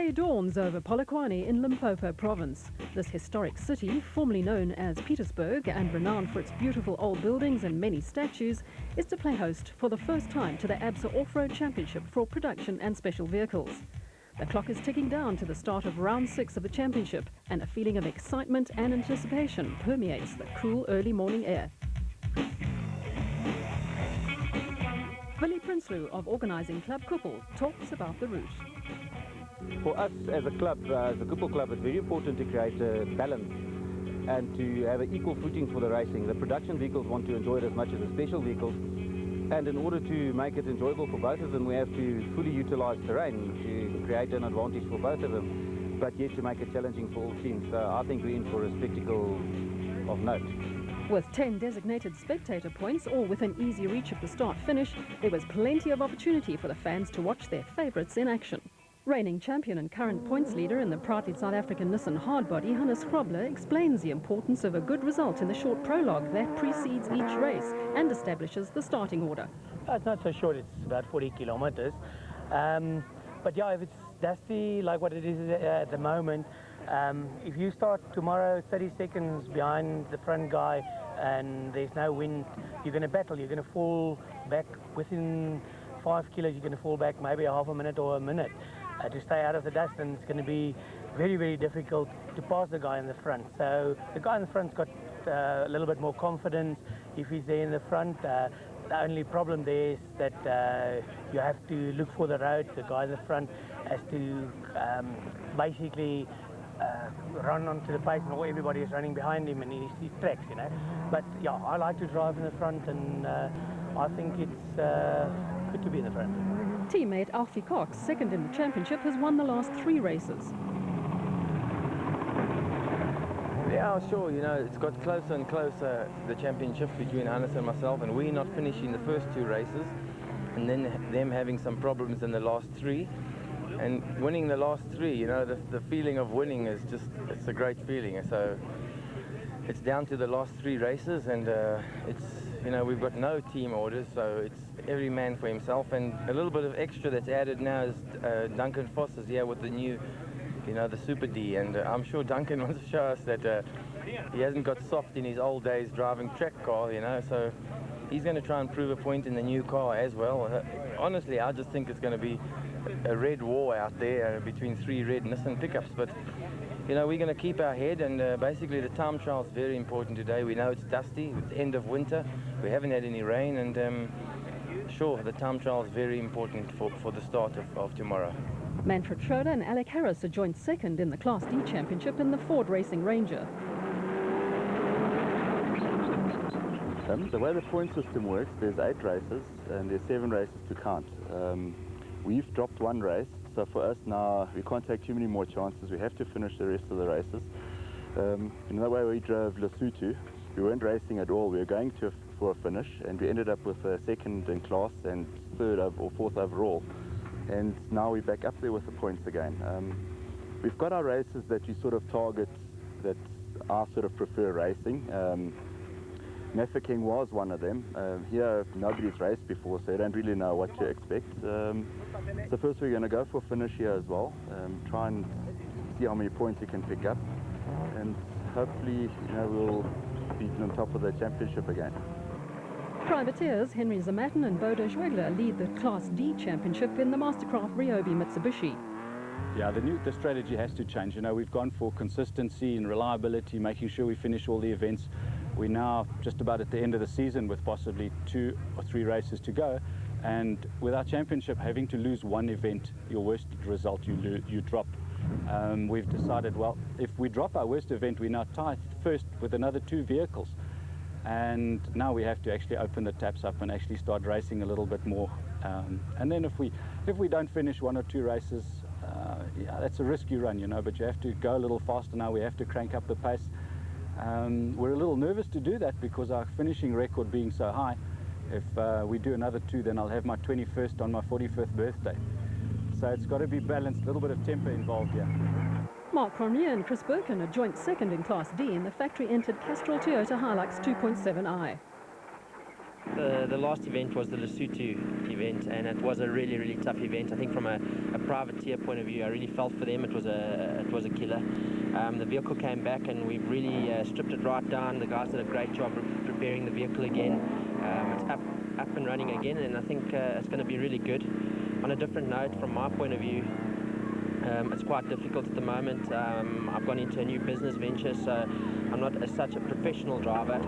Day dawns over Polokwane in Limpopo province. This historic city, formerly known as Petersburg and renowned for its beautiful old buildings and many statues, is to play host for the first time to the ABSA Off-Road Championship for production and special vehicles. The clock is ticking down to the start of round 6 of the championship, and a feeling of excitement and anticipation permeates the cool early morning air. Willie Prinsloo of organising Club Koppel talks about the route. For us as a club, as a Koppel club, it's very important to create a balance and to have an equal footing for the racing. The production vehicles want to enjoy it as much as the special vehicles, and in order to make it enjoyable for both of them, we have to fully utilise terrain to create an advantage for both of them, but yet to make it challenging for all teams. So I think we're in for a spectacle of note. With 10 designated spectator points, all within easy reach of the start-finish, there was plenty of opportunity for the fans to watch their favourites in action. Reigning champion and current points leader in the proudly South African Nissan hardbody, Hannes Krobler, explains the importance of a good result in the short prologue that precedes each race and establishes the starting order. It's not so short, it's about 40 kilometers. But yeah, if it's dusty like what it is at the moment, if you start tomorrow 30 seconds behind the front guy and there's no wind, you're going to battle, you're going to fall back within 5 kilos, you're going to fall back maybe a half a minute or a minute to stay out of the dust, and it's going to be very, very difficult to pass the guy in the front. So the guy in the front's got a little bit more confidence if he's there in the front. The only problem there is that you have to look for the road. The guy in the front has to basically run onto the pace, and everybody is running behind him, and he tracks, you know. But yeah, I like to drive in the front, and I think it's good to be in the front. Teammate Alfie Cox, second in the championship, has won the last 3 races. Yeah, sure, you know, it's got closer and closer, the championship between Hannes and myself, and we're not finishing the first 2 races, and then them having some problems in the last 3. And winning the last 3, you know, the feeling of winning is just, it's a great feeling. So it's down to the last 3 races, and it's, you know, we've got no team orders, so it's every man for himself. And a little bit of extra that's added now is Duncan Foss is here with the new, you know, the Super D, and I'm sure Duncan wants to show us that he hasn't got soft in his old days driving track car, you know, so he's going to try and prove a point in the new car as well. Honestly, I just think it's going to be a red war out there between 3 red Nissan pickups, but you know, we're going to keep our head, and basically the time trial is very important today. We know it's dusty, it's the end of winter, we haven't had any rain, and sure, the time trial is very important for the start of tomorrow. Manfred Schroeder and Alec Harris are joint second in the Class D Championship in the Ford Racing Ranger. The way the point system works, there's 8 races and there's 7 races to count. We've dropped 1 race, so for us now we can't take too many more chances. We have to finish the rest of the races. In the way we drove Lesotho, we weren't racing at all. We were going for a finish, and we ended up with a 2nd in class and 3rd or 4th overall. And now we're back up there with the points again. We've got our races that we sort of target that I sort of prefer racing. Mafeking was one of them. Here nobody's raced before, so you don't really know what to expect. So first we're going to go for a finish here as well, try and see how many points we can pick up, and hopefully, you know, we'll be on top of the championship again. Privateers Henry Zamatin and Bodo Schwegler lead the Class D Championship in the Mastercraft Ryobi Mitsubishi. Yeah, the strategy has to change. You know, we've gone for consistency and reliability, making sure we finish all the events. We're now just about at the end of the season with possibly 2 or 3 races to go, and with our championship having to lose 1 event, your worst result you drop. We've decided, well, if we drop our worst event, we're now tied first with another 2 vehicles, and now we have to actually open the taps up and actually start racing a little bit more. And then if we don't finish 1 or 2 races, yeah, that's a risk you run, you know, but you have to go a little faster now. We have to crank up the pace. We're a little nervous to do that because our finishing record being so high. If we do another 2, then I'll have my 21st on my 45th birthday. So it's got to be balanced, a little bit of temper involved here. Mark Cormier and Chris Birkin are joint second in Class D in the factory-entered Castrol Toyota Hilux 2.7i. The last event was the Lesotho event, and it was a really tough event. I think from a privateer point of view, I really felt for them. It was a killer. The vehicle came back, and we've really stripped it right down. The guys did a great job preparing the vehicle again. It's up and running again, and I think it's going to be really good. On a different note, from my point of view, it's quite difficult at the moment. I've gone into a new business venture, so I'm not as such a professional driver.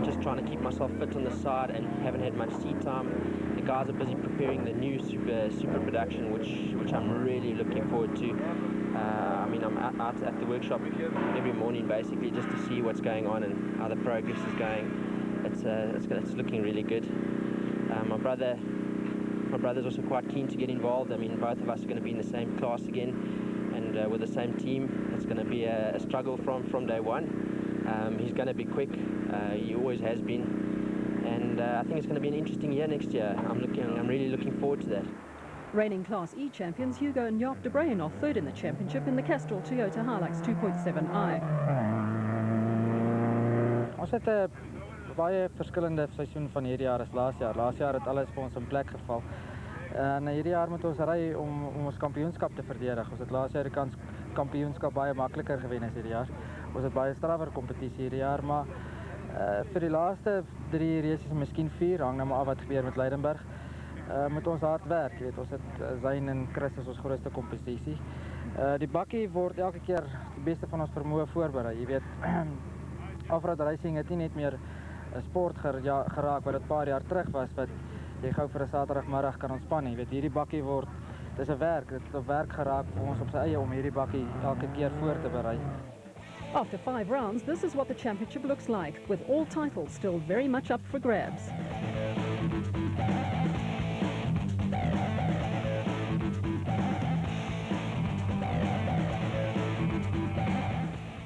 Just trying to keep myself fit on the side and haven't had much seat time. The guys are busy preparing the new super production, which I'm really looking forward to. I mean, I'm out at the workshop every morning basically just to see what's going on and how the progress is going. It's looking really good. My brother's also quite keen to get involved. I mean, both of us are going to be in the same class again, and with the same team. It's going to be a struggle from day one. He's going to be quick. He always has been, and I think it's going to be an interesting year next year. I'm really looking forward to that. Reigning Class E champions Hugo and Jaap de Bruyn are third in the championship in the Castrol Toyota Hilux 2.7i. Ons het 'n baie verskillende seisoen van hierdie jaar as laas jaar. Laas jaar het alles vir ons in plek geval. En hierdie jaar moet ons ry om ons kampioenskap te verdedig. Ons het laas jaar die kampioenskap baie makliker gewen as hierdie jaar. Ons het baie strawwer kompetisie hierdie jaar, maar vir die laaste 3 races, miskien 4, hang nou maar af wat gebeur met Leidenburg. Moet ons hard werk, jy weet, ons het Zayn en Chris as ons grootste kompetisie. Die bakkie word elke keer die beste van ons vermoë voorberei, jy weet. Off-road racing het nie net meer 'n sport geraak wat dit 'n paar jaar terug was, wat jy gou vir 'n Saterdagmiddag kan ontspan, jy weet, hierdie bakkie word, dis 'n werk, dit het op werk geraak vir ons op sy eie om hierdie bakkie elke keer voor te berei. After 5 rounds, this is what the championship looks like, with all titles still very much up for grabs.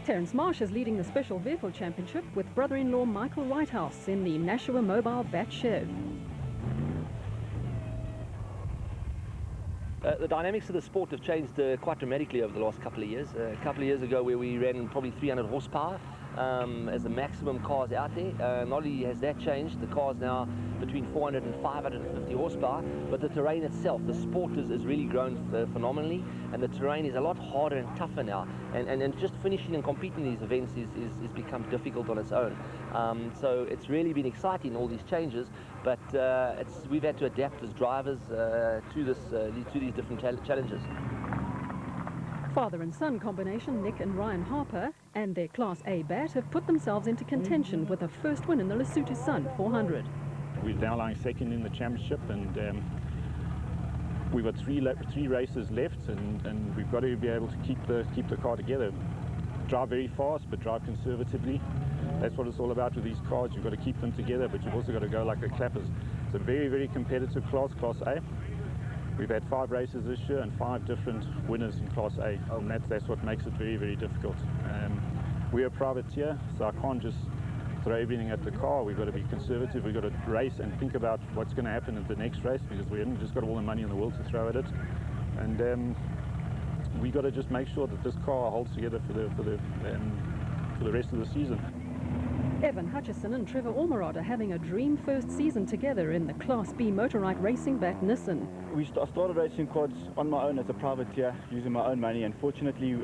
Terence Marsh is leading the Special Vehicle Championship with brother-in-law Michael Whitehouse in the Nashua Mobile Bat Shed. The dynamics of the sport have changed quite dramatically over the last couple of years. A couple of years ago, where we ran probably 300 horsepower as the maximum cars out there. Not only has that changed, the cars now between 400 and 550 horsepower, but the terrain itself, the sport has really grown phenomenally, and the terrain is a lot harder and tougher now. And just finishing and competing in these events is become difficult on its own. So it's really been exciting, all these changes, but we've had to adapt as drivers to these different challenges. Father and son combination Nick and Ryan Harper and their Class A bat have put themselves into contention with a first win in the Lesotho Sun 400. We're now lying second in the championship, and we've got three races left, and we've got to be able to keep the car together. Drive very fast, but drive conservatively. That's what it's all about with these cars. You've got to keep them together, but you've also got to go like the clappers. It's a very competitive class, Class A. We've had 5 races this year and 5 different winners in Class A, and that's what makes it very difficult. We're a privateer, so I can't just throw everything at the car. We've got to be conservative. We've got to race and think about what's going to happen at the next race, because we haven't just got all the money in the world to throw at it. And we got to just make sure that this car holds together for the rest of the season. Evan Hutchison and Trevor Ormerod are having a dream first season together in the Class B motorized racing bat Nissan. I started racing quads on my own as a privateer, using my own money, and fortunately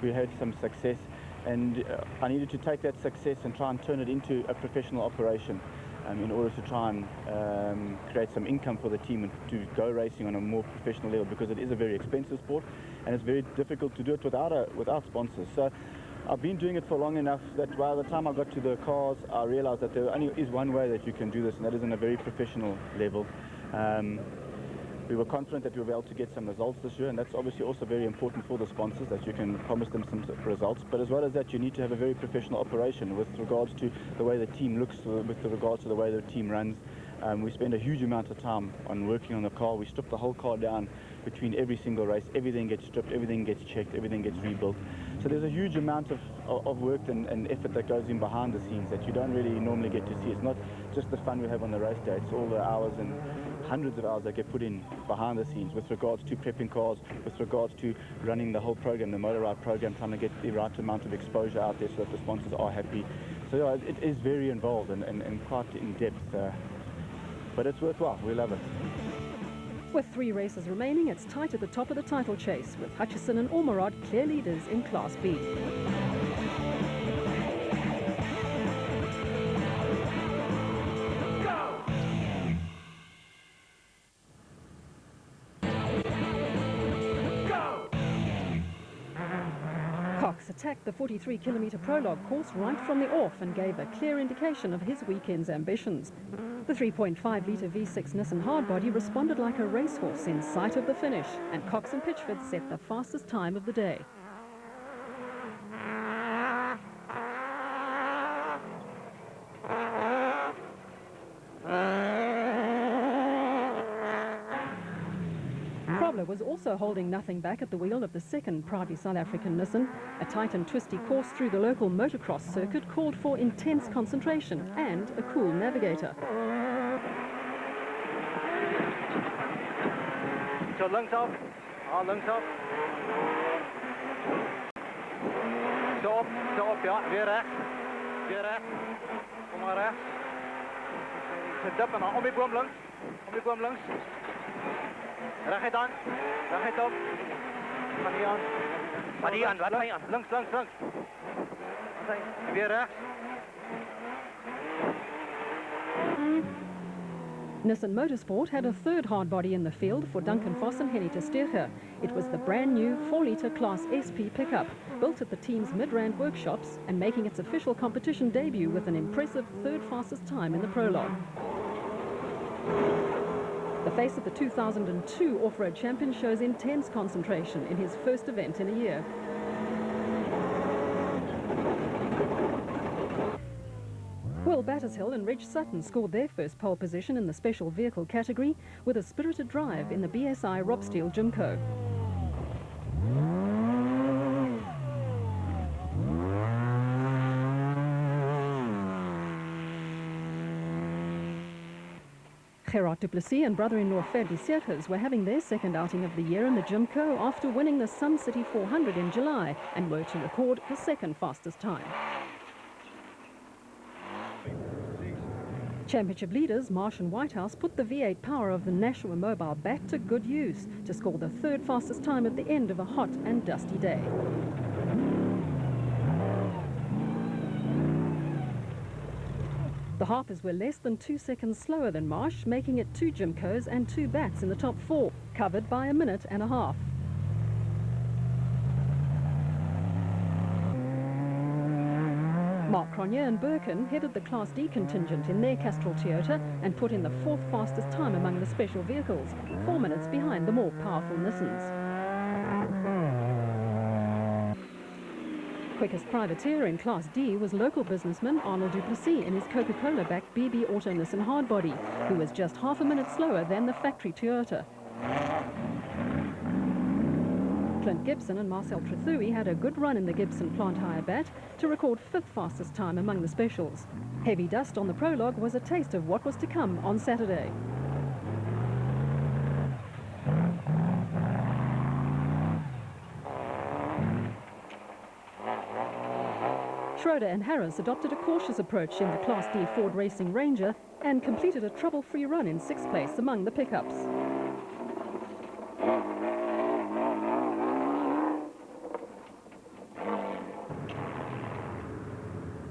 we had some success, and I needed to take that success and try and turn it into a professional operation in order to try and create some income for the team and to go racing on a more professional level, because it is a very expensive sport and it's very difficult to do it without sponsors. So I've been doing it for long enough that by the time I got to the cars, I realized that there only is one way that you can do this, and that is on a very professional level. We were confident that we would be able to get some results this year, and that's obviously also very important for the sponsors, that you can promise them some results. But as well as that, you need to have a very professional operation with regards to the way the team looks, with regards to the way the team runs. We spend a huge amount of time on working on the car. We strip the whole car down between every single race. Everything gets stripped, everything gets checked, everything gets rebuilt. So there's a huge amount of work and effort that goes in behind the scenes that you don't really normally get to see. It's not just the fun we have on the race day, it's all the hours and hundreds of hours that get put in behind the scenes with regards to prepping cars, with regards to running the whole program, the motor ride program, trying to get the right amount of exposure out there so that the sponsors are happy. So yeah, it is very involved and quite in depth, but it's worthwhile. We love it. With 3 races remaining, it's tight at the top of the title chase, with Hutchison and Ormerod clear leaders in Class B. Cox attacked the 43-kilometre prologue course right from the off and gave a clear indication of his weekend's ambitions. The 3.5-litre V6 Nissan hardbody responded like a racehorse in sight of the finish, and Cox and Pitchford set the fastest time of the day. Was also holding nothing back at the wheel of the second proudly South African Nissan. A tight and twisty course through the local motocross circuit called for intense concentration and a cool navigator. So links op, links op. Stop, ja, weer rechts. Kom maar rechts. Zet op en dan om die boom links. Recht aan, recht op. Ga niet aan. Maar die aan, wat ga je aan? Links. Weer rechts. Nissan Motorsport had a third hardbody in the field for Duncan Voss and Henny Testerge. It was the brand new 4-litre Class SP pickup, built at the team's Midrand workshops and making its official competition debut with an impressive third fastest time in the prologue. The face of the 2002 off-road champion shows intense concentration in his first event in a year. Will Battershill and Reg Sutton scored their first pole position in the special vehicle category with a spirited drive in the BSI Rob Steele Jimco. Gerard du Plessis and brother-in-law Ferdi Seegers were having their second outing of the year in the Jimco after winning the Sun City 400 in July and were to record the second fastest time. Championship leaders Marsh and Whitehouse put the V8 power of the Nashua Mobile bat to good use to score the third fastest time at the end of a hot and dusty day. The Harpers were less than 2 seconds slower than Marsh, making it 2 Jimcos and 2 bats in the top 4, covered by a minute and a half. Mark Cronje and Birkin headed the Class D contingent in their Castrol Toyota and put in the 4th fastest time among the special vehicles, 4 minutes behind the more powerful Nissans. Quickest privateer in Class D was local businessman Arnold du Plessis in his Coca-Cola-backed BB Auto Nissan hardbody, who was just half a minute slower than the factory Toyota. Clint Gibson and Marcel Trethui had a good run in the Gibson plant hire bat to record 5th fastest time among the specials. Heavy dust on the prologue was a taste of what was to come on Saturday. Schroeder and Harris adopted a cautious approach in the Class D Ford Racing Ranger and completed a trouble-free run in 6th place among the pickups.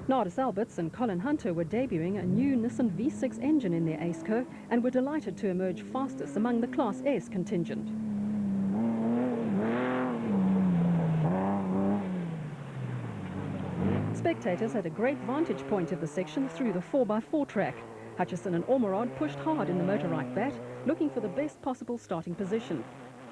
Nardis Alberts and Colin Hunter were debuting a new Nissan V6 engine in their Aceco and were delighted to emerge fastest among the Class S contingent. Spectators had a great vantage point of the section through the 4x4 track. Hutchison and Ormerod pushed hard in the motorized bat, looking for the best possible starting position.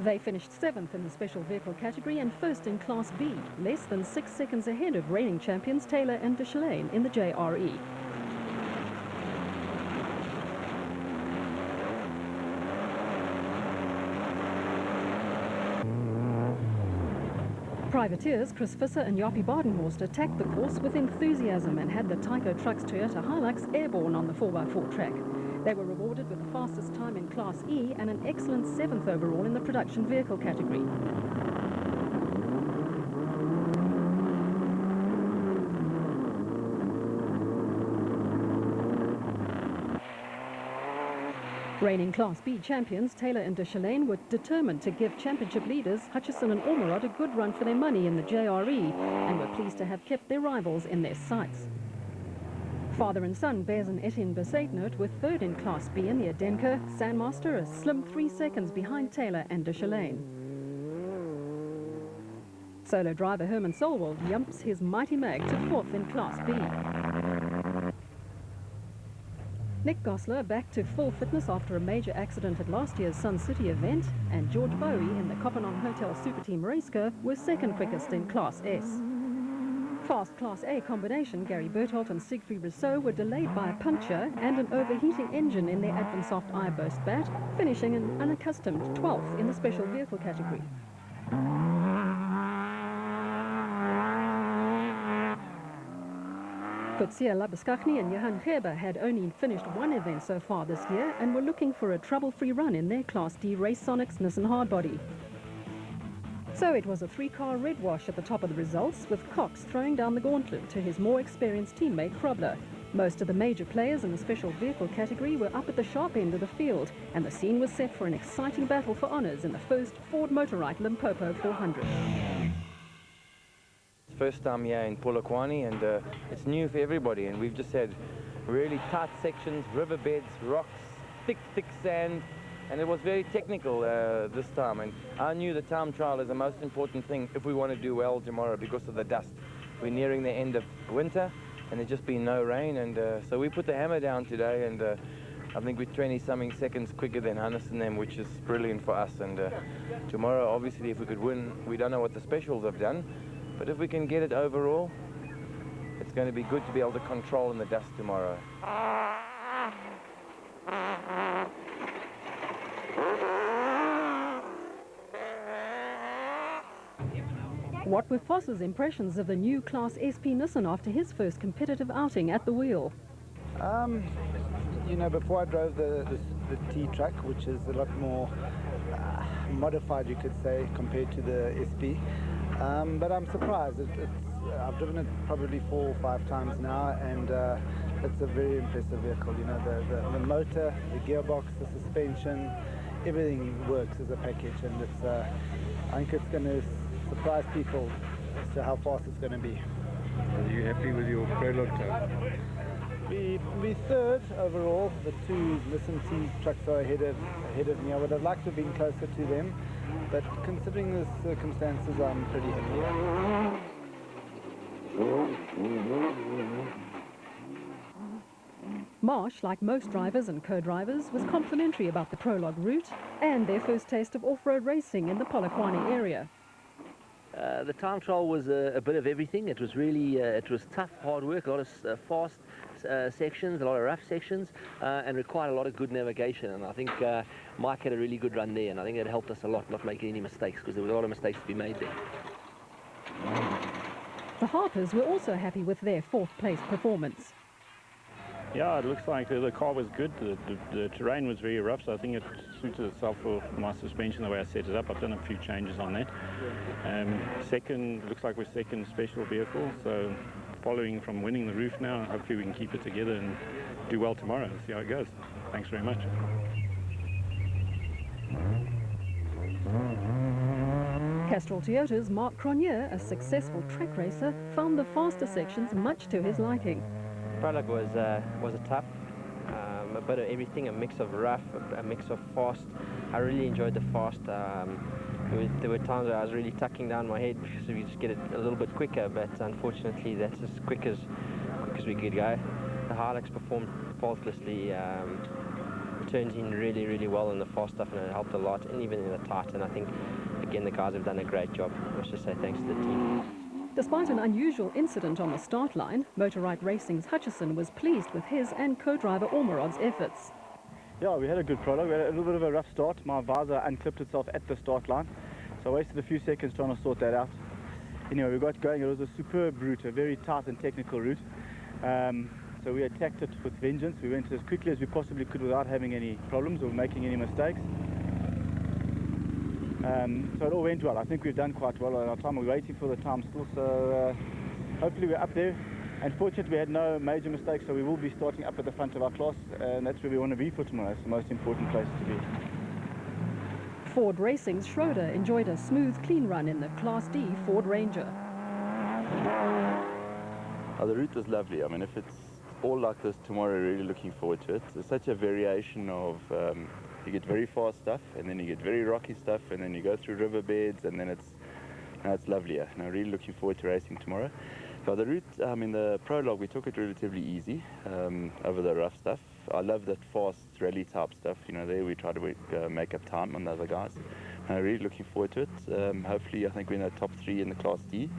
They finished 7th in the special vehicle category and 1st in Class B, less than 6 seconds ahead of reigning champions Taylor and Deschelaine in the JRE. Privateers Chris Visser and Jappie Badenhorst attacked the course with enthusiasm and had the Tyco Trucks Toyota Hilux airborne on the 4x4 track. They were rewarded with the fastest time in Class E and an excellent 7th overall in the production vehicle category. Reigning Class B champions Taylor and Deschalaine were determined to give championship leaders Hutchison and Ormerod a good run for their money in the JRE and were pleased to have kept their rivals in their sights. Father and son Bez and Etienne Besaitnout were third in Class B in the Adenker, Sandmaster a slim 3 seconds behind Taylor and Deschalaine. Solo driver Herman Solwald yumps his mighty mag to fourth in Class B. Nick Gosler back to full fitness after a major accident at last year's Sun City event, and George Bowie in the Kopanon Hotel Super Team race car were second quickest in Class S. Fast Class A combination Gary Berthold and Siegfried Rousseau were delayed by a puncture and an overheating engine in their Advansoft iBurst bat, finishing an unaccustomed 12th in the special vehicle category. Kutsia Labuskachny and Johan Gerber had only finished one event so far this year and were looking for a trouble-free run in their Class D Race Sonics Nissan Hardbody. So it was a 3-car red wash at the top of the results, with Cox throwing down the gauntlet to his more experienced teammate Krobler. Most of the major players in the special vehicle category were up at the sharp end of the field, and the scene was set for an exciting battle for honours in the first Ford Motorride Limpopo 400. First time here in Polokwane, and it's new for everybody, and we've just had really tight sections, riverbeds, rocks, thick sand, and it was very technical this time, and I knew the time trial is the most important thing if we want to do well tomorrow because of the dust. We're nearing the end of winter and there's just been no rain, and so we put the hammer down today, and I think we're 20-something seconds quicker than Hannes and them, which is brilliant for us. And tomorrow, obviously, if we could win, we don't know what the specials have done, but if we can get it overall, it's going to be good to be able to control in the dust tomorrow. What were Foss's impressions of the new Class SP Nissan after his first competitive outing at the wheel? You know, before I drove the T truck, which is a lot more modified, you could say, compared to the SP. But I'm surprised. I've driven it probably 4 or 5 times now, and it's a very impressive vehicle. You know, the motor, the gearbox, the suspension, everything works as a package, and it's I think it's going to surprise people as to how fast it's going to be. Are you happy with your prologue time? We third overall. The 2 Nissan T trucks are ahead of me. I would have liked to have been closer to them, but considering the circumstances, I'm pretty happy. Marsh, like most drivers and co-drivers, was complimentary about the prologue route and their first taste of off-road racing in the Polokwane area. The time trial was a bit of everything. It was really, it was tough, hard work, a lot of fast sections, a lot of rough sections, and required a lot of good navigation. And I think Mike had a really good run there, and I think it helped us a lot not making any mistakes, because there was a lot of mistakes to be made there. The Harpers were also happy with their 4th place performance. Yeah, it looks like the car was good. The terrain was very rough, so I think it suited itself for my suspension the way I set it up. I've done a few changes on that. Second, looks like we're second special vehicle, so following from winning the roof now, hopefully we can keep it together and do well tomorrow and see how it goes. Thanks very much. Castrol Toyota's Mark Cronje, a successful track racer, found the faster sections much to his liking. Prologue was a tough, a bit of everything, a mix of rough, a mix of fast. I really enjoyed the fast. There were times where I was really tucking down my head because we just get it a little bit quicker, but unfortunately that's as quick as we could go. The Hilux performed faultlessly, turned in really well in the fast stuff, and it helped a lot, and even in the tight. And I think again the guys have done a great job. Let's just say thanks to the team. Despite an unusual incident on the start line, Motorride Racing's Hutchison was pleased with his and co-driver Ormerod's efforts. Yeah, we had a good prologue. We had a little bit of a rough start. My visor unclipped itself at the start line, so I wasted a few seconds trying to sort that out. Anyway, we got going. It was a superb route, a very tight and technical route. So we attacked it with vengeance. We went as quickly as we possibly could without having any problems or making any mistakes. So it all went well. I think we've done quite well at our time. We're waiting for the time still, so hopefully we're up there And fortunately, we had no major mistakes, so we will be starting up at the front of our class, and that's where we want to be for tomorrow. It's the most important place to be. Ford Racing's Schroeder enjoyed a smooth, clean run in the Class D Ford Ranger. Oh, the route was lovely. I mean, if it's all like this tomorrow, really looking forward to it. There's such a variation of, you get very fast stuff, and then you get very rocky stuff, and then you go through riverbeds, and then it's lovelier. And I'm really looking forward to racing tomorrow. But the route, in the prologue, we took it relatively easy over the rough stuff. I love that fast rally type stuff. You know, there we try to make up time on the other guys. I'm really looking forward to it. Hopefully, I think we're in the top 3 in the Class D.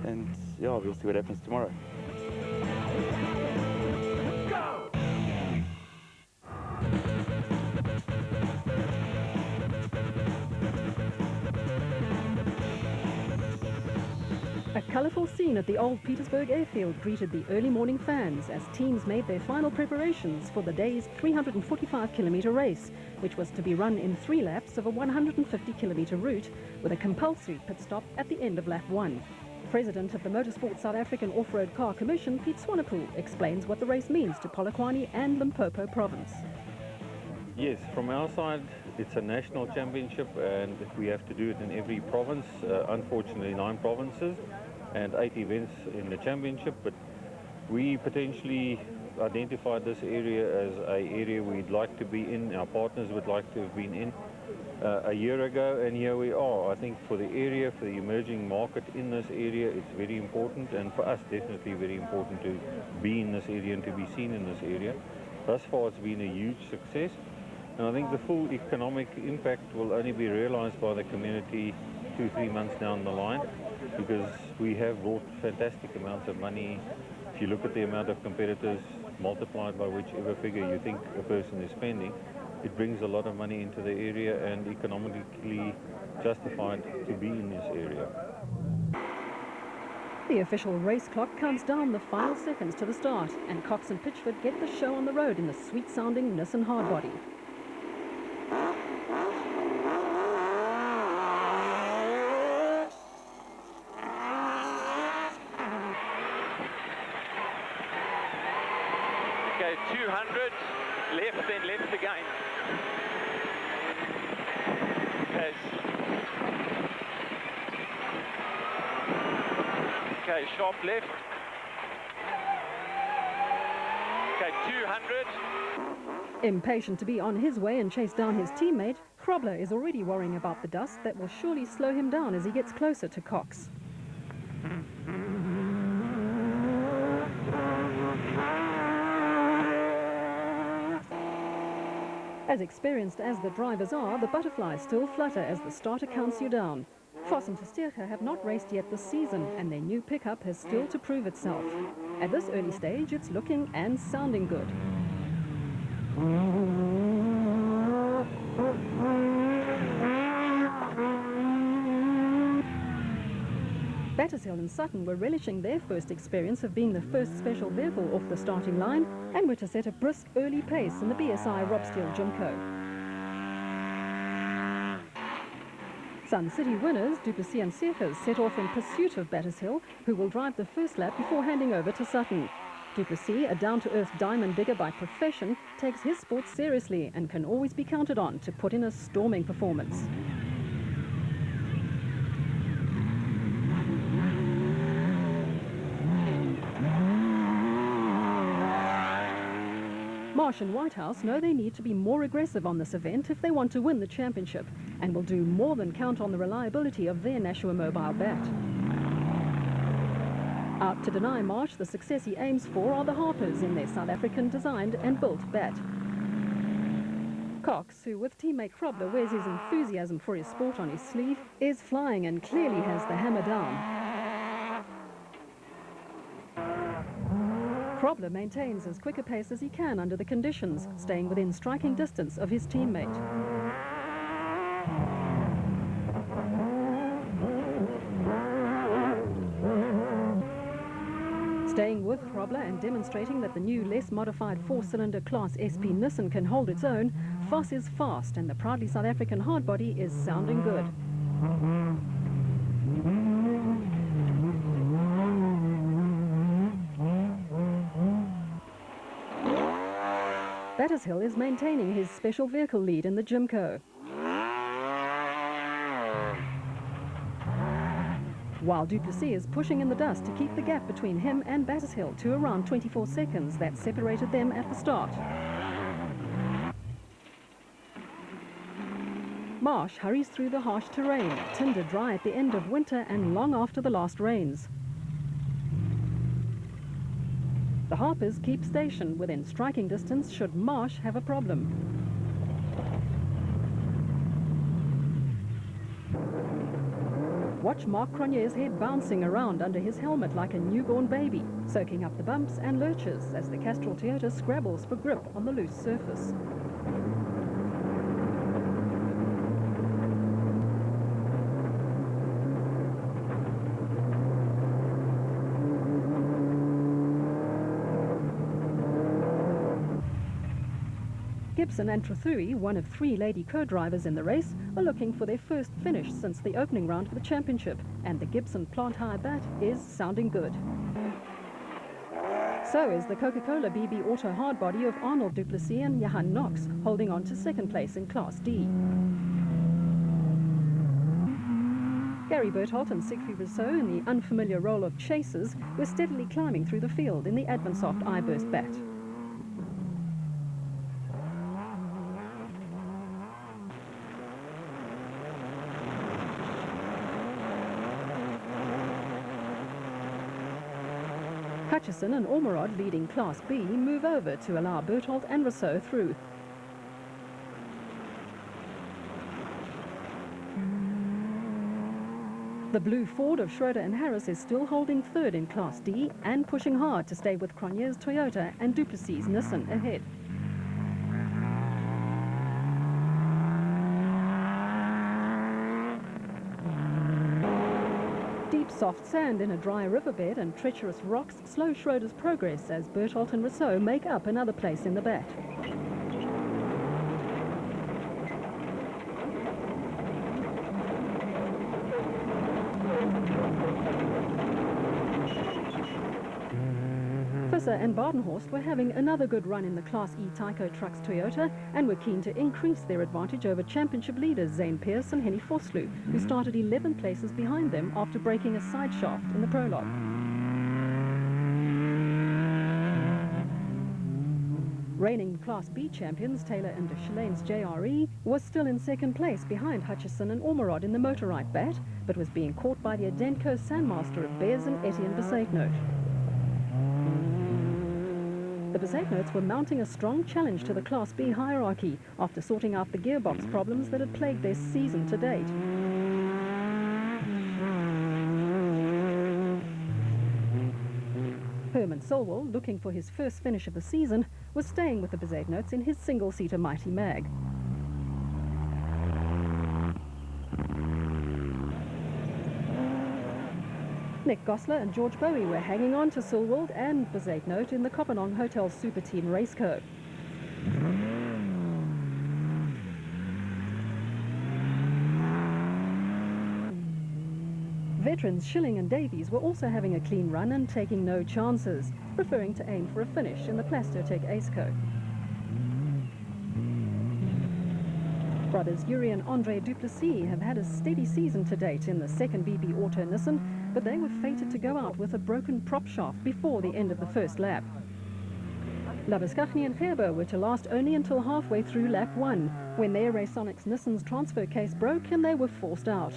And yeah, we'll see what happens tomorrow. A colourful scene at the old Pietersburg airfield greeted the early morning fans as teams made their final preparations for the day's 345-kilometre race, which was to be run in 3 laps of a 150-kilometre route with a compulsory pit stop at the end of lap 1. President of the Motorsport South African Off-Road Car Commission, Piet Swanepoel, explains what the race means to Polokwane and Limpopo province. Yes, from our side, it's a national championship and we have to do it in every province, unfortunately 9 provinces and 8 events in the championship, but we potentially identified this area as an area we'd like to be in, our partners would like to have been in a year ago, and here we are. I think for the area, for the emerging market in this area, it's very important, and for us definitely very important to be in this area and to be seen in this area. Thus far it's been a huge success, and I think the full economic impact will only be realized by the community 2-3 months down the line, because we have brought fantastic amounts of money. If you look at the amount of competitors multiplied by whichever figure you think a person is spending, it brings a lot of money into the area and economically justified to be in this area. The official race clock counts down the final seconds to the start, and Cox and Pitchford get the show on the road in the sweet-sounding Nissan hardbody. Okay, 200, left, then left again. Okay, sharp left. Okay, 200. Impatient to be on his way and chase down his teammate, Krobler is already worrying about the dust that will surely slow him down as he gets closer to Cox. As experienced as the drivers are, the butterflies still flutter as the starter counts you down. Vos and Versteeghe have not raced yet this season, and their new pickup has still to prove itself. At this early stage, it's looking and sounding good. Battershill and Sutton were relishing their first experience of being the first special vehicle off the starting line and were to set a brisk early pace in the BSI Robsteel Jimco. Sun City winners, Du Plessis and Seegers, set off in pursuit of Battershill, who will drive the first lap before handing over to Sutton. Du Plessis, a down-to-earth diamond digger by profession, takes his sport seriously and can always be counted on to put in a storming performance. Marsh and Whitehouse know they need to be more aggressive on this event if they want to win the championship, and will do more than count on the reliability of their Nashua Mobile bat. Out to deny Marsh the success he aims for are the Harpers in their South African designed and built bat. Cox, who with teammate Krobler wears his enthusiasm for his sport on his sleeve, is flying and clearly has the hammer down. Krobler maintains as quick a pace as he can under the conditions, staying within striking distance of his teammate. Staying with Krobler and demonstrating that the new, less modified 4-cylinder Class SP Nissan can hold its own, Vos is fast and the proudly South African hardbody is sounding good. Battershill is maintaining his special vehicle lead in the Jimco, while Duplessis is pushing in the dust to keep the gap between him and Battershill to around 24 seconds that separated them at the start. Marsh hurries through the harsh terrain, tinder dry at the end of winter and long after the last rains. The Harpers keep station within striking distance should Marsh have a problem. Watch Mark Cronier's head bouncing around under his helmet like a newborn baby, soaking up the bumps and lurches as the Castrol Toyota scrabbles for grip on the loose surface. Gibson and Trethewey, one of 3 lady co-drivers in the race, are looking for their first finish since the opening round of the championship, and the Gibson plant high bat is sounding good. So is the Coca-Cola BB Auto hardbody of Arnold Duplessis and Johan Knox, holding on to second place in Class D. Gary Berthold and Siegfried Rousseau, in the unfamiliar role of chasers, were steadily climbing through the field in the Advansoft iBurst bat. Hutchison and Ormerod, leading Class B, move over to allow Berthold and Rousseau through. The blue Ford of Schroeder and Harris is still holding third in Class D and pushing hard to stay with Cronier's Toyota and Duplessis' Nissan ahead. Deep soft sand in a dry riverbed and treacherous rocks slow Schroeder's progress as Berthold and Rousseau make up another place in the bat. Visser and Badenhorst were having another good run in the Class E Tyco Trucks Toyota and were keen to increase their advantage over championship leaders Zane Pierce and Henny Vosloo, who started 11 places behind them after breaking a side shaft in the prologue. Reigning Class B champions Taylor and de Chalane's JRE was still in second place behind Hutchison and Ormerod in the Motorite bat, but was being caught by the Adenco Sandmaster of Bez and Etienne Besaitnote. The Besaitnotes were mounting a strong challenge to the Class B hierarchy after sorting out the gearbox problems that had plagued their season to date. Herman Solwell, looking for his first finish of the season, was staying with the Besaitnotes in his single-seater Mighty Mag. Nick Gosler and George Bowie were hanging on to Solwald and Besaitnote in the Kopenong Hotel Super Team Raceco. Veterans Schilling and Davies were also having a clean run and taking no chances, preferring to aim for a finish in the Plastotech Aceco. Brothers Yuri and Andre Duplessis have had a steady season to date in the second BB Auto Nissan, but they were fated to go out with a broken prop shaft before the end of the first lap. Labuskachny and Gerber were to last only until halfway through lap 1, when their Raysonics Nissan's transfer case broke and they were forced out.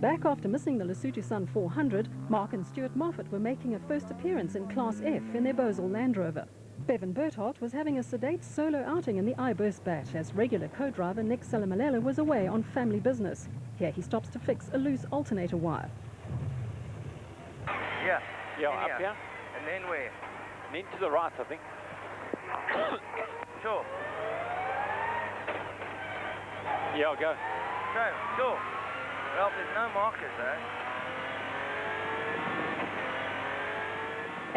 Back after missing the Lesotho Sun 400, Mark and Stuart Moffat were making a first appearance in Class F in their Bosel Land Rover. Bevan Berthold was having a sedate solo outing in the iBurst bat as regular co-driver Nick Salamalela was away on family business. Here he stops to fix a loose alternator wire. Yeah, up here. And then where? And into the right, I think. Sure. Yeah, I'll go. Go, sure. Well, there's no markers though.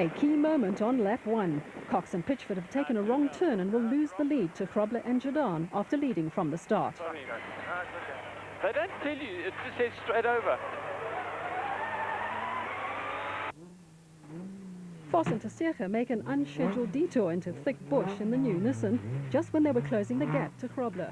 A key moment on lap 1. Cox and Pitchford have taken a wrong turn and will lose the lead to Grobler and Jordan after leading from the start. They don't tell you, it just says straight over. Vos and Tessier make an unscheduled detour into thick bush in the new Nissan, just when they were closing the gap to Grobler.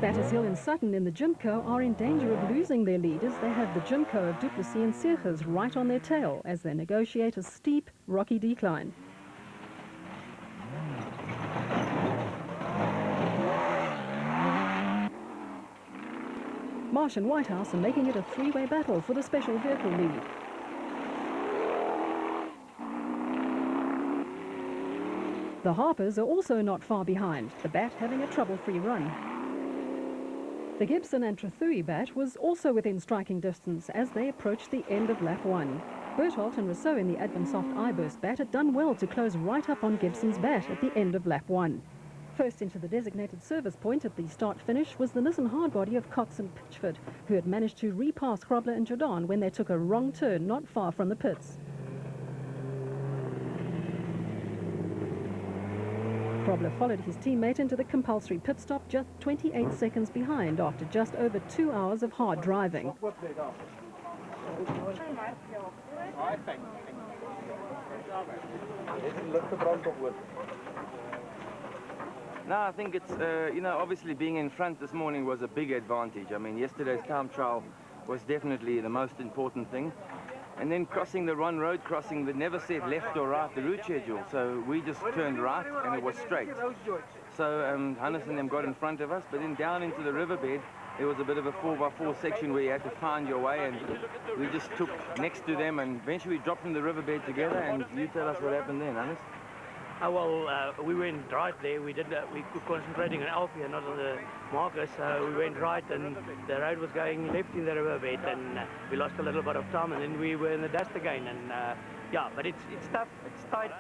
Battershill and Sutton in the Jimco are in danger of losing their lead as they have the Jimco of Duplessis and Seegers right on their tail as they negotiate a steep, rocky decline. Marsh and Whitehouse are making it a three-way battle for the special vehicle lead. The Harpers are also not far behind, the Bat having a trouble-free run. The Gibson and Trethewey Bat was also within striking distance as they approached the end of lap 1. Berthold and Rousseau in the Advansoft iBurst Bat had done well to close right up on Gibson's Bat at the end of lap 1. First into the designated service point at the start-finish was the Nissan hardbody of Cox and Pitchford, who had managed to repass Grobler and Jordan when they took a wrong turn not far from the pits. Grobler followed his teammate into the compulsory pit stop just 28 seconds behind after just over 2 hours of hard driving. No, I think it's, you know, obviously being in front this morning was a big advantage. I mean, yesterday's time trial was definitely the most important thing. And then crossing the Ron Road crossing that never said left or right, the route schedule. So we just turned right and it was straight. So Hannes and them got in front of us, but then down into the riverbed, there was a bit of a 4x4 section where you had to find your way, and we just took next to them and eventually dropped in the riverbed together. And you tell us what happened then, Hannes. We went right there. We were concentrating on Alfie and not on the markers. So we went right, and the road was going left in the riverbed, and we lost a little bit of time, and then we were in the dust again. And yeah, but it's tough, it's tight,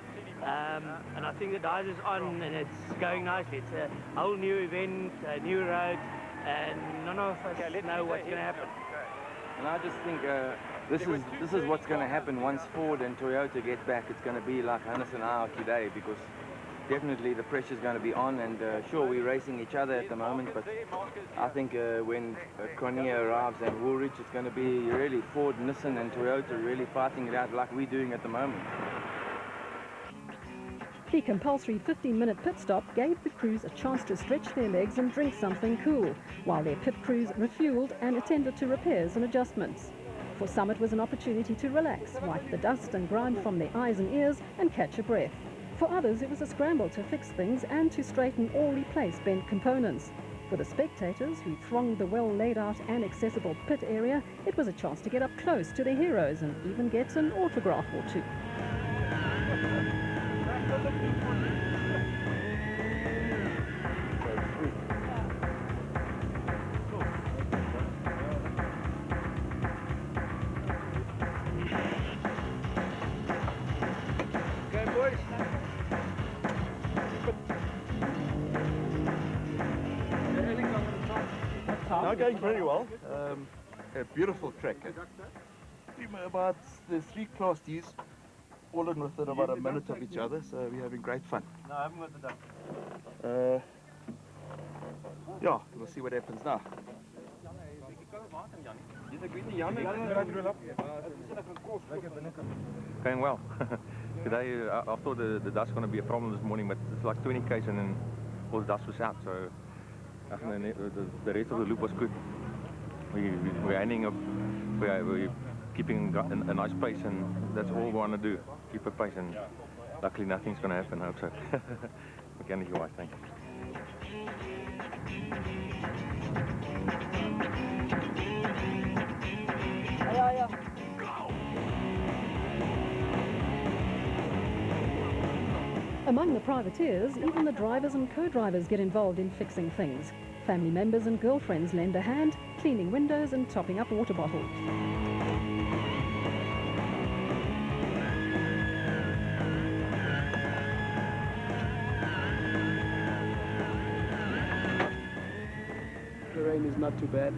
and I think the dice is on, and it's going nicely. It's a whole new event, a new road, and none of us know what's going to happen. And I just think this is what's going to happen once Ford and Toyota get back. It's going to be like Hannes and I are today, because definitely the pressure's going to be on, and sure, we're racing each other at the moment, but I think when Cornea arrives and Woolrich, it's going to be really Ford, Nissan and Toyota really fighting it out like we're doing at the moment. The compulsory 15-minute pit stop gave the crews a chance to stretch their legs and drink something cool, while their pit crews refueled and attended to repairs and adjustments. For some, it was an opportunity to relax, wipe the dust and grime from their eyes and ears, and catch a breath. For others, it was a scramble to fix things and to straighten or replace bent components. For the spectators, who thronged the well-laid-out and accessible pit area, it was a chance to get up close to their heroes and even get an autograph or two. Now going very well. A beautiful track. There's 3 Class Ds, all in within about a minute of each other, so we're having great fun. Yeah, we'll see what happens now. Going well. Today, I thought the dust was going to be a problem this morning, but it's like 20 k's and then all the dust was out, so I think the rest of the loop was good. We're ending up, we're keeping a nice pace, and that's all we want to do, keep a pace, and luckily nothing's going to happen, I hope so. Mechanic, you're right, thank you. Among the privateers, even the drivers and co-drivers get involved in fixing things. Family members and girlfriends lend a hand, cleaning windows and topping up water bottles. The rain is not too bad.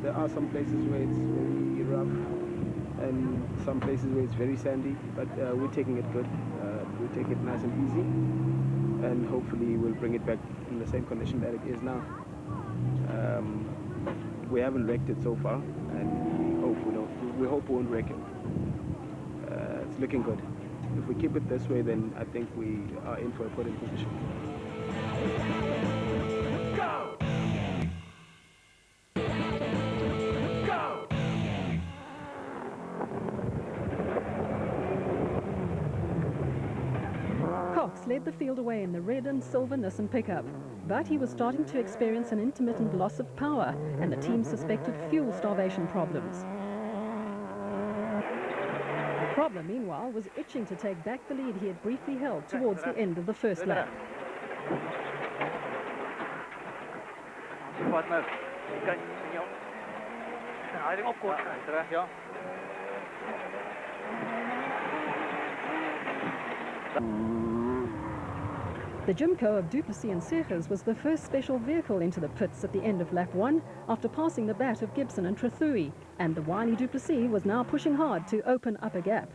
There are some places where it's very rough and some places where it's very sandy, but we're taking it good. We'll take it nice and easy, and hopefully we'll bring it back in the same condition that it is now. We haven't wrecked it so far, and we hope we won't wreck it. It's looking good. If we keep it this way, then I think we are in for a podium position. Go! Go! Cox led the field away in the red and silver Nissan pickup, but he was starting to experience an intermittent loss of power, and the team suspected fuel starvation problems. The problem, meanwhile, was itching to take back the lead he had briefly held towards the end of the first lap. The Jimco of Duplessis and Segers was the first special vehicle into the pits at the end of lap 1 after passing the bat of Gibson and Trethewey, and the wily Duplessis was now pushing hard to open up a gap.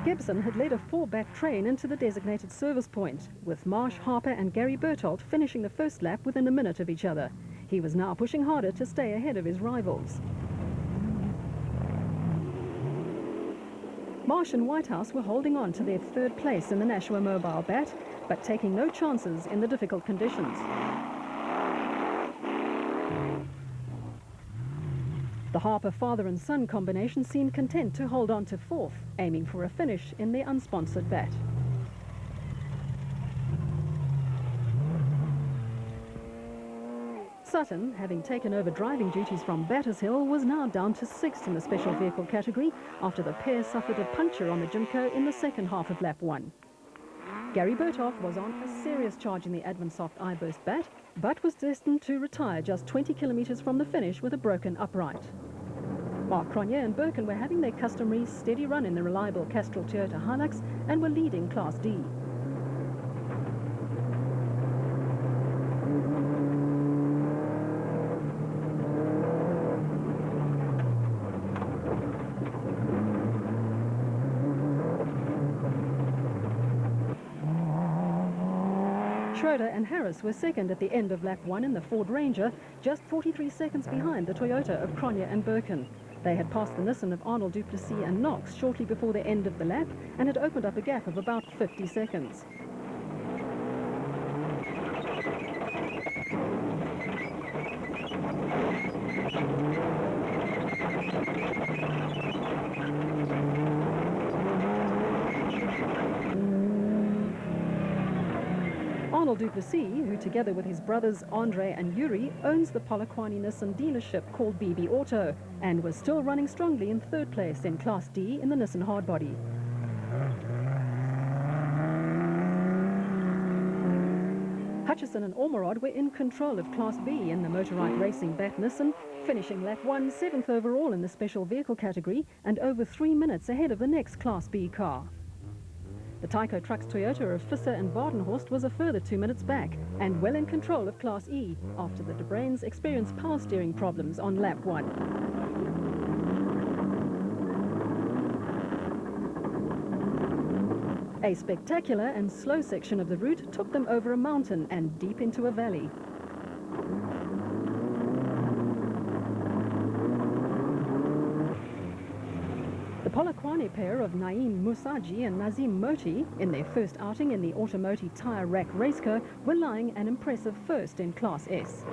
Gibson had led a 4-bat train into the designated service point, with Marsh, Harper and Gary Berthold finishing the first lap within a minute of each other. He was now pushing harder to stay ahead of his rivals. Marsh and Whitehouse were holding on to their third place in the Nashua Mobile Bat, but taking no chances in the difficult conditions. The Harper father and son combination seemed content to hold on to fourth, aiming for a finish in their unsponsored bat. Sutton, having taken over driving duties from Battershill, was now down to 6th in the special vehicle category after the pair suffered a puncture on the Jimco in the second half of lap 1. Gary Berthold was on a serious charge in the Advansoft iBurst bat, but was destined to retire just 20 kilometres from the finish with a broken upright. Mark Cronje and Birkin were having their customary steady run in the reliable Castrol Toyota Hilux and were leading Class D. Schroeder and Harris were second at the end of lap 1 in the Ford Ranger, just 43 seconds behind the Toyota of Cronje and Birkin. They had passed the Nissan of Arnold Duplessis and Knox shortly before the end of the lap and had opened up a gap of about 50 seconds. Arnold Duplessis, who together with his brothers Andre and Yuri owns the Polokwane Nissan dealership called BB Auto, and was still running strongly in third place in Class D in the Nissan hardbody. Hutchison and Ormerod were in control of Class B in the Motorite Racing Bat Nissan, finishing lap 1 7th overall in the special vehicle category and over 3 minutes ahead of the next Class B car. The Tyco Trucks Toyota of Visser and Badenhorst was a further 2 minutes back and well in control of Class E after the De Bruins experienced power steering problems on lap 1. A spectacular and slow section of the route took them over a mountain and deep into a valley. The Polokwane pair of Naeem Musaji and Nazim Moti, in their first outing in the Automotive Tyre Rack Race Car, were lying an impressive first in Class S.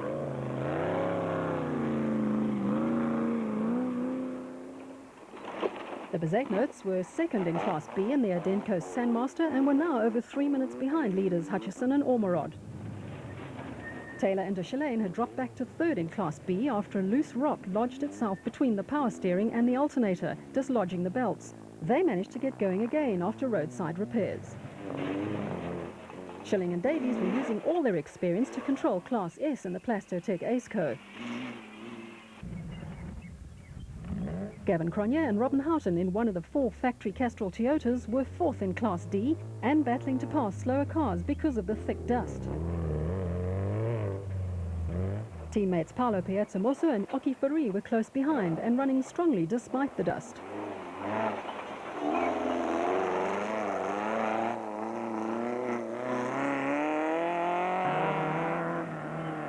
The Bazeknots were second in Class B in the Adenco Sandmaster and were now over 3 minutes behind leaders Hutchison and Ormerod. Taylor and Deschelaine had dropped back to third in Class B after a loose rock lodged itself between the power steering and the alternator, dislodging the belts. They managed to get going again after roadside repairs. Schilling and Davies were using all their experience to control Class S in the Plastotech Aceco. Gavin Cronje and Robin Houghton in one of the 4 factory Castrol Toyotas were fourth in Class D and battling to pass slower cars because of the thick dust. Teammates Paolo Piazzamosso and Oki Fari were close behind and running strongly despite the dust.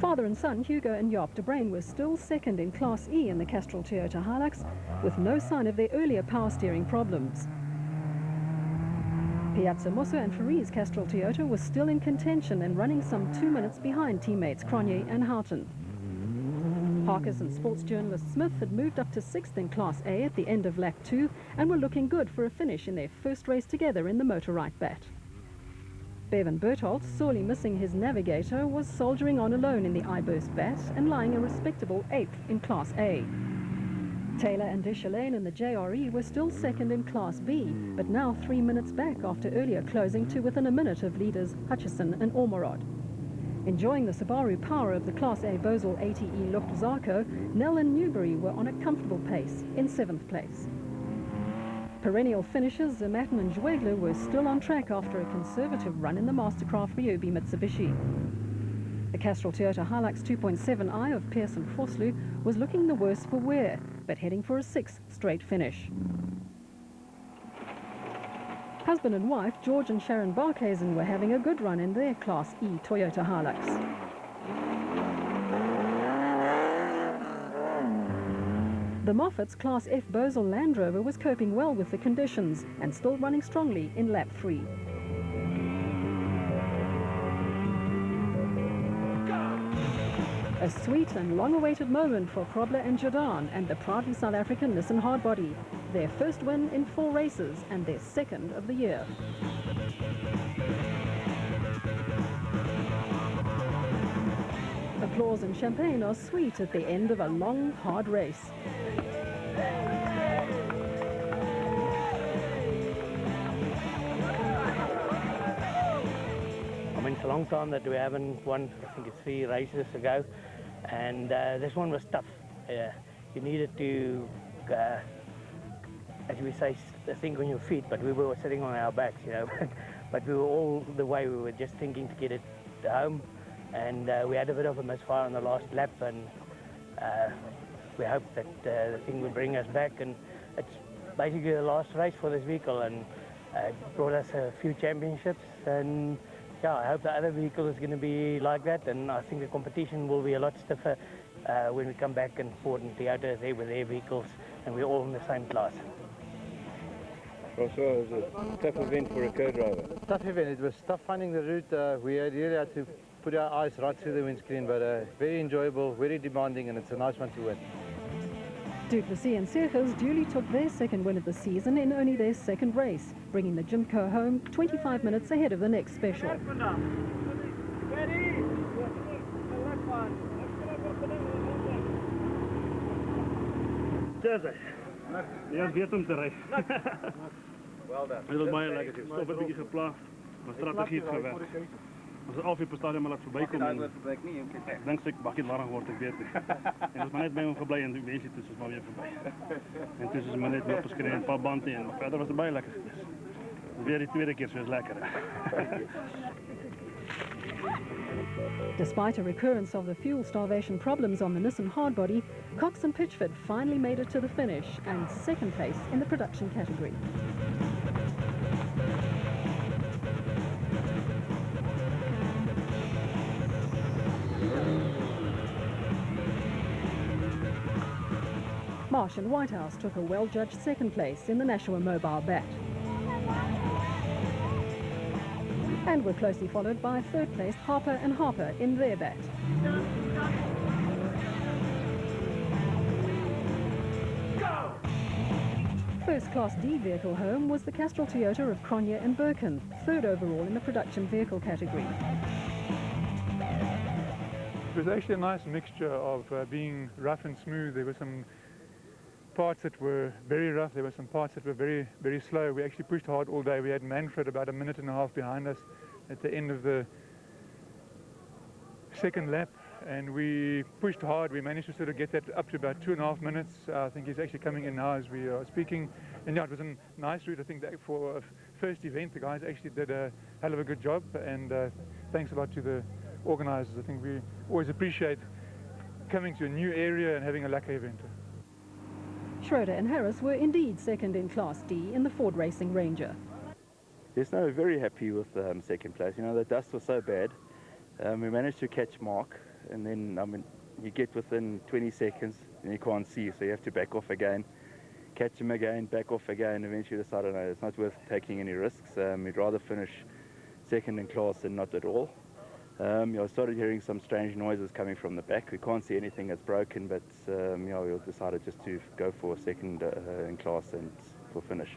Father and son Hugo and Jaap de Bruin were still second in Class E in the Castrol Toyota Hilux, with no sign of their earlier power steering problems. Piazza Mosso and Ferri's Castrol Toyota was still in contention and running some 2 minutes behind teammates Cronje and Houghton. Harkis and sports journalist Smith had moved up to 6th in Class A at the end of lap 2 and were looking good for a finish in their first race together in the Motorrite Bat. Bevan Bertholdt, sorely missing his navigator, was soldiering on alone in the I-Burst Bat and lying a respectable 8th in Class A. Taylor and Deschalaine in the JRE were still second in Class B, but now 3 minutes back after earlier closing to within a minute of leaders Hutchison and Ormerod. Enjoying the Subaru power of the Class A Bosel ATE Lucht Zarco, Nell and Newbury were on a comfortable pace in 7th place. Perennial finishers Zermatten and Zwegler were still on track after a conservative run in the Mastercraft Ryobi Mitsubishi. The Castrol Toyota Hilux 2.7i of Pearson Vosloo was looking the worse for wear, but heading for a 6th straight finish. Husband and wife George and Sharon Barkhazen were having a good run in their Class E Toyota Hilux. The Moffat's Class F Bosel Land Rover was coping well with the conditions and still running strongly in lap 3. A sweet and long-awaited moment for Krobler and Jordan and the proudly South African Nissan Hardbody. Their first win in 4 races and their second of the year. Applause and champagne are sweet at the end of a long, hard race. I mean, it's a long time that we haven't won. I think it's 3 races ago, and this one was tough. You needed to, as we say, think on your feet, but we were sitting on our backs, you know. But we were all the way, we were just thinking to get it home, and we had a bit of a misfire on the last lap, and we hoped that the thing would bring us back, and it's basically the last race for this vehicle, and it brought us a few championships, and yeah, I hope the other vehicle is going to be like that, and I think the competition will be a lot stiffer when we come back, and Ford and Toyota is there with their vehicles, and we're all in the same class. Well, sure, it was a tough event for a co-driver. Tough event. It was tough finding the route. We really had to put our eyes right through the windscreen, but very enjoyable, very demanding, and it's a nice one to win. Duplessis and Seegers duly took their second win of the season in only their second race, bringing the Jimco home 25 minutes ahead of the next special. Ja, is beter om te rijden. Well done. Het was bijna lekker. Stop een beetje geplaagd. Maar strategie heeft gewerkt. Als er Alfie per stadion maar laat voorbij komen. Ik denk dat ik bakje warm wordt, ik weet het. En dat maar net bij me voorbij en de mensen tussen is maar weer voorbij. En tussen is maar net opgeschreven, een paar banden in. Maar verder was het bij lekker. Dus weer die tweede keer zo is lekker. Despite a recurrence of the fuel starvation problems on the Nissan Hardbody, Cox and Pitchford finally made it to the finish and second place in the production category. Marsh and Whitehouse took a well-judged second place in the Nashua Mobile Bat. And were closely followed by third place Harper and Harper in their bat. First Class D vehicle home was the Castrol Toyota of Cronje and Birkin, third overall in the production vehicle category. It was actually a nice mixture of being rough and smooth. There were some parts that were very rough, there were some parts that were very, very slow. We actually pushed hard all day. We had Manfred about a minute and a half behind us at the end of the second lap, and we pushed hard. We managed to sort of get that up to about 2.5 minutes. I think he's actually coming in now as we are speaking. And yeah, it was a nice route. I think that for a first event, the guys actually did a hell of a good job, and thanks a lot to the organisers. I think we always appreciate coming to a new area and having a lacquer event. Schroeder and Harris were indeed second in Class D in the Ford Racing Ranger. Yes, no, very happy with second place. You know, the dust was so bad. We managed to catch Mark, and then, I mean, you get within 20 seconds and you can't see, so you have to back off again, catch him again, back off again. Eventually decided, no, it's not worth taking any risks. We'd rather finish second in class than not at all. I started hearing some strange noises coming from the back. We can't see anything that's broken, but we decided just to go for second in class and for finish.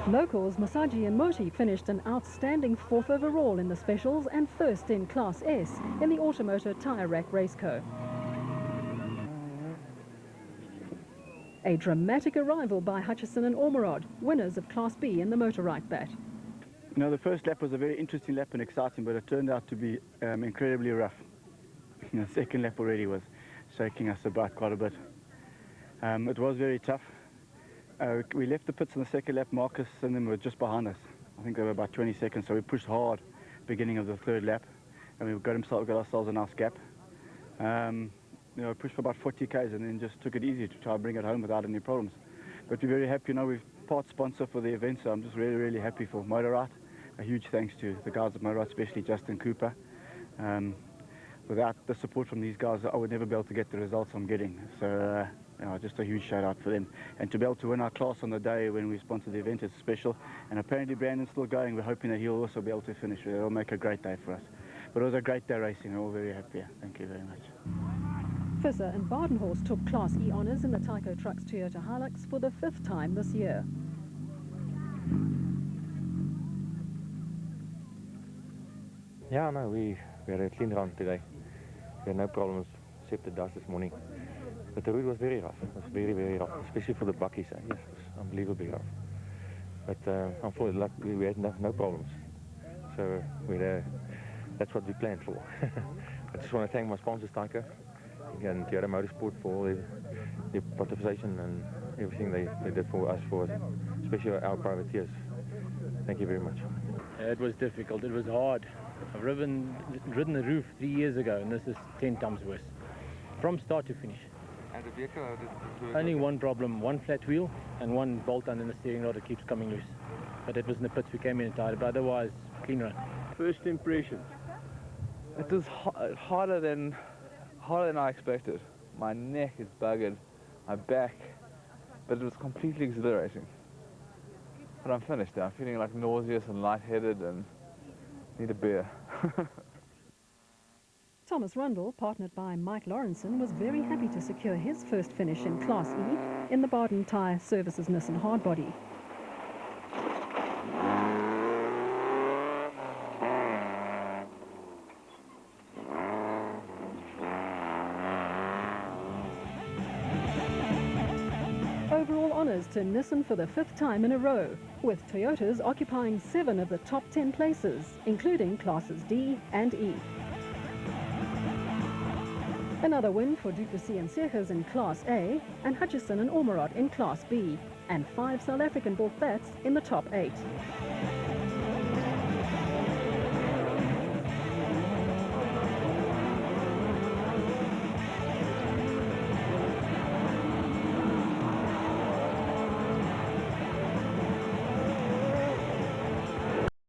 Locals Masaji and Moti finished an outstanding 4th overall in the specials and 1st in Class S in the Automotor Tyre Rack Race Co. A dramatic arrival by Hutchison and Ormerod, winners of Class B in the motor right bat. You know, the first lap was a very interesting lap and exciting, but it turned out to be incredibly rough. The second lap already was shaking us about quite a bit. It was very tough. We left the pits in the second lap. Marcus and them were just behind us. I think they were about 20 seconds, so we pushed hard beginning of the third lap, and we got ourselves a nice gap. Pushed for about 40 k's and then just took it easy to try and bring it home without any problems. But we're very happy. You know, we're part sponsor for the event, so I'm just really, really happy for Motorite. A huge thanks to the guys at Motorite, especially Justin Cooper. Without the support from these guys, I would never be able to get the results I'm getting. So just a huge shout out for them. And to be able to win our class on the day when we sponsor the event is special. And apparently Brandon's still going. We're hoping that he'll also be able to finish. It'll make a great day for us. But it was a great day racing. We're all very happy. Thank you very much. Visser and Badenhorst took Class E honours in the Tyco Trucks Toyota Hilux for the 5th time this year. Yeah, no, we had a clean run today. We had no problems except the dust this morning. But the route was very rough. It was very, very rough, especially for the buckies. Yes, it was unbelievably rough. But unfortunately, we had no problems. So that's what we planned for. I just want to thank my sponsors, Tyco and Toyota Motorsport, for all their participation and everything they did for us, especially our privateers. Thank you very much. It was difficult. It was hard. I've ridden the roof 3 years ago, and this is 10 times worse, from start to finish. And the vehicle? Only one problem, one flat wheel and one bolt under the steering rod that keeps coming loose. But it was in the pits we came in and tied, but otherwise, clean run. First impressions. It was harder than I expected. My neck is buggered, my back, but it was completely exhilarating. But I'm finished now. I'm feeling like nauseous and lightheaded and need a beer. Thomas Rundle, partnered by Mike Lawrenson, was very happy to secure his first finish in Class E in the Baden Tyre Services Nissan Hardbody. Overall honours to Nissan for the 5th time in a row, with Toyotas occupying 7 of the top 10 places, including Classes D and E. Another win for Duplessis and Seegers in Class A, and Hutchison and Ormerod in Class B, and 5 South African-built bats in the top 8.